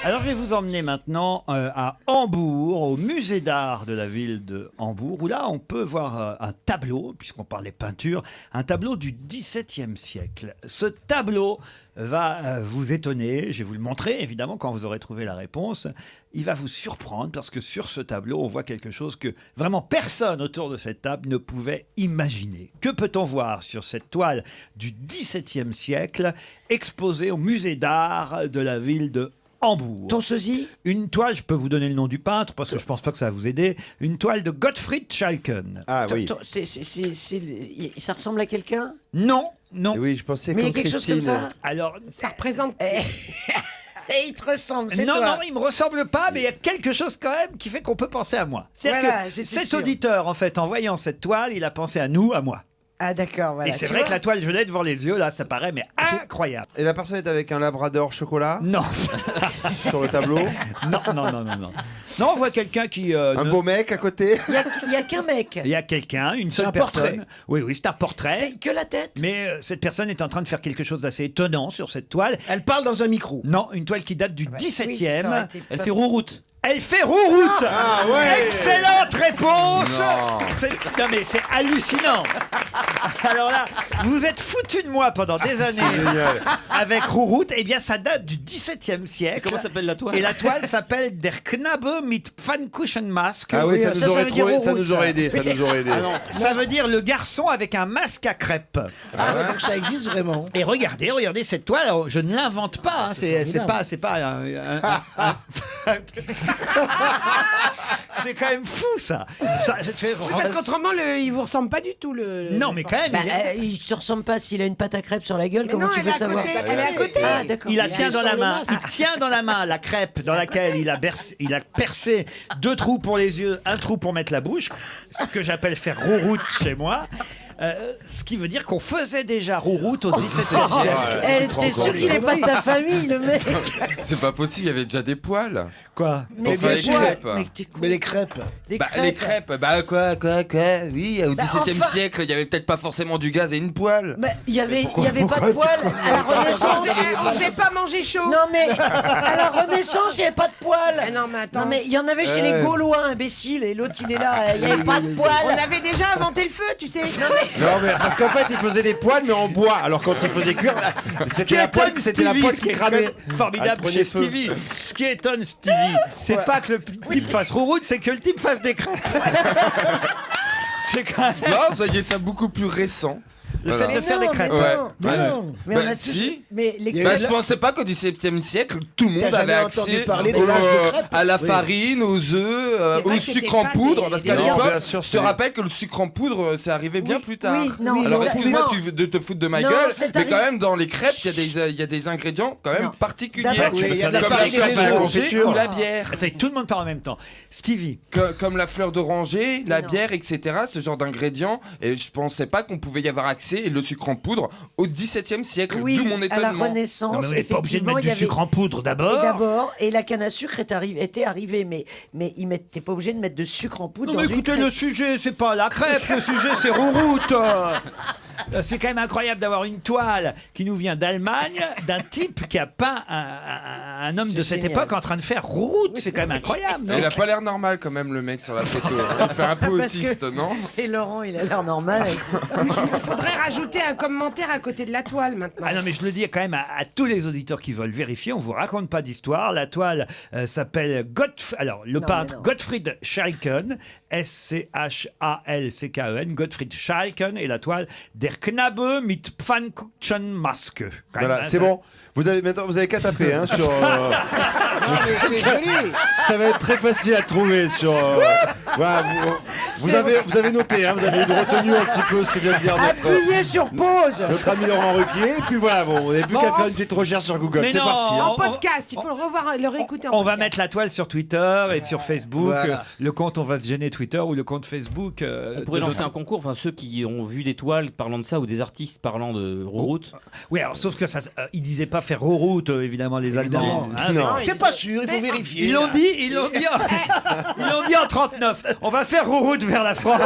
Alors je vais vous emmener maintenant à Hambourg, au musée d'art de la ville de Hambourg, où là on peut voir un tableau, puisqu'on parlait peinture, un tableau du XVIIe siècle. Ce tableau va vous étonner, je vais vous le montrer évidemment quand vous aurez trouvé la réponse. Il va vous surprendre parce que sur ce tableau on voit quelque chose que vraiment personne autour de cette table ne pouvait imaginer. Que peut-on voir sur cette toile du XVIIe siècle exposée au musée d'art de la ville de Hambourg? Ton sosie? Une toile, je peux vous donner le nom du peintre parce que je pense pas que ça va vous aider. Une toile de Gottfried Schalken. Ah oui. Ça ressemble à quelqu'un? Non, non. Oui, je pensais Mais il y a comme quelque chose comme Christine. ça? Alors, Ça représente. Et il te ressemble, c'est non, toi. non, il me ressemble pas, mais il y a quelque chose quand même qui fait qu'on peut penser à moi. C'est-à-dire Voilà, que j'étais cet sûre. auditeur, en fait, en voyant cette toile, il a pensé à nous, à moi. Ah d'accord, voilà. Et c'est Tu vrai vois que la toile, je l'ai devant les yeux, là, ça paraît mais incroyable. Et la personne est avec un labrador chocolat Non, sur le tableau. non, non, non, non, non. Non, on voit quelqu'un qui... Un beau mec à côté. Il y a qu'un mec. Il y a quelqu'un, une seule un personne. portrait. Oui, oui, c'est un portrait. C'est que la tête. Mais cette personne est en train de faire quelque chose d'assez étonnant sur cette toile. Elle parle dans un micro. Non, une toile qui date du Oui, 17e. ça aurait été Elle pas- fait rouroute. Elle fait rouroute. Ah ouais. Excellente réponse. Non. Non mais c'est hallucinant. Alors là, vous êtes foutu de moi pendant des années Génial. avec rouroute. Eh bien, ça date du XVIIe siècle. Comment s'appelle la toile? Et la toile s'appelle Der Knabe mit Pfannkuchenmaske. Ah oui, ça, ça nous aurait veut dire trouvé, ça route, nous aurait ça. aidé, ça nous aurait aidé. Ah non. Ça veut dire le garçon avec un masque à crêpes. Ah ouais, donc ça existe vraiment. Et regardez cette toile. Alors, je ne l'invente pas. Hein, c'est pas c'est quand même fou ça. Parce qu'autrement, il vous ressemble pas du tout. Non, mais quand même. Bah, il te ressemble pas s'il a une pâte à crêpes sur la gueule. Mais Comment non, tu elle veux est à savoir? côté, elle est à côté. Ah d'accord. Il la tient dans sur la le main. masque. Il tient dans la main la crêpe dans laquelle il a percé 2 trous pour les yeux, 1 trou pour mettre la bouche. Ce que j'appelle faire rouroute chez moi. Ce qui veut dire qu'on faisait déjà rouroute au XVIIe siècle. T'es sûr qu'il est pas de ta famille, le mec? C'est pas possible, il y avait déjà des poils. Quoi? Mais Pour faire les quoi? crêpes. Mais t'es con. Mais les crêpes. Les Bah, crêpes. les crêpes, bah quoi, oui, au Bah, XVIIe enfin. siècle, il y avait peut-être pas forcément du gaz et une poêle. Mais il y avait pas de poils à la Renaissance. On sait pas manger chaud. Non mais à la Renaissance, il n'y avait pas de poils. Eh non, mais attends. Non mais il y en avait chez les Gaulois, imbéciles, et l'autre il est là, il n'y avait pas de On poils. avait déjà inventé le feu, tu sais. Non mais parce qu'en fait, il faisait des poils mais en bois. Alors quand il faisait cuire, c'était la poêle qui cramait. Formidable Elle prenait chez feu. Stevie. Ce qui étonne Stevie, c'est pas que le type fasse rouroute, c'est que le type fasse des crêpes. C'est quand même Non, ça y est, c'est beaucoup plus récent. le Voilà. fait de faire des crêpes. Ouais. Mais Ouais. non. Mais Bah, on a tous. si. Mais les Bah, je pensais pas qu'au XVIIe siècle, tout le monde T'as avait jamais entendu accès parler de l'âge de crêpes? à la Oui. farine, aux œufs, C'est vrai au que c'était sucre en pas poudre. des- Parce des- qu'à Non, l'époque, bien sûr, je te c'est- rappelle que le sucre en poudre, c'est arrivé bien plus tard. oui, non, Alors c'est- excuse-moi non. de te foutre de ma Non, gueule, c'est mais arrivé- quand même dans les crêpes, il y a des ingrédients quand même Non. particuliers. D'abord, oui, il y a de la Comme farine et crêpe des à la œufs. confiture ou la bière. Attendez, tout le monde parle en même temps. Stevie. Comme la fleur d'oranger, la Non. bière, etc. Ce genre d'ingrédients. Et je pensais pas qu'on pouvait y avoir accès, et le sucre en poudre, au XVIIe siècle. Oui, D'où mon à la étonnement. Non, mais Renaissance, vous n'êtes pas obligé de effectivement, mettre il du y avait. sucre en poudre d'abord. Et la canne à sucre était arrivée, mais t'es pas obligé de mettre de sucre en poudre Non dans mais une écoutez, crêpe. le sujet, c'est pas la crêpe, le sujet, c'est rouroute. C'est quand même incroyable d'avoir une toile qui nous vient d'Allemagne, d'un type qui a peint un homme de cette génial. époque en train de faire rouroute. C'est quand même incroyable, non? Il a pas l'air normal quand même le mec sur la photo. Il fait un peu Parce que- autiste, non? Et Laurent, il a l'air normal. Il faudrait rajouter un commentaire à côté de la toile maintenant. Ah non, mais je le dis quand même à tous les auditeurs qui veulent vérifier, on vous raconte pas d'histoire. La toile s'appelle alors le peintre mais non. Gottfried Schalken, Schalken, Gottfried Schalken, et la toile Der Knabe mit Pfannkuchenmaske. Quand même, Voilà, hein, c'est ça- bon. Vous avez qu'à taper hein, sur. C'est joli. Ça va être très facile à trouver sur. Voilà, vous avez noté, hein, vous avez retenu un petit peu ce que vient de dire Appuyez sur pause. notre ami Laurent Ruquier. Et puis voilà, bon, vous n'avez plus qu'à faire une petite recherche sur Google. Mais C'est non, parti. hein. En podcast, il faut le revoir, le réécouter en On va podcast. mettre la toile sur Twitter et sur Facebook. Voilà. Le compte On va se gêner Twitter ou le compte Facebook. On pourrait de lancer notre- un concours, enfin ceux qui ont vu des toiles parlant de ça ou des artistes parlant de rouroute. Oui, alors sauf que ça, ils disaient pas faire rouroute, évidemment, les Allemands. hein, Non. mais- C'est pas sûr, il faut vérifier. Ils l'ont dit, ils l'ont dit en 39. On va faire rouroute vers la France.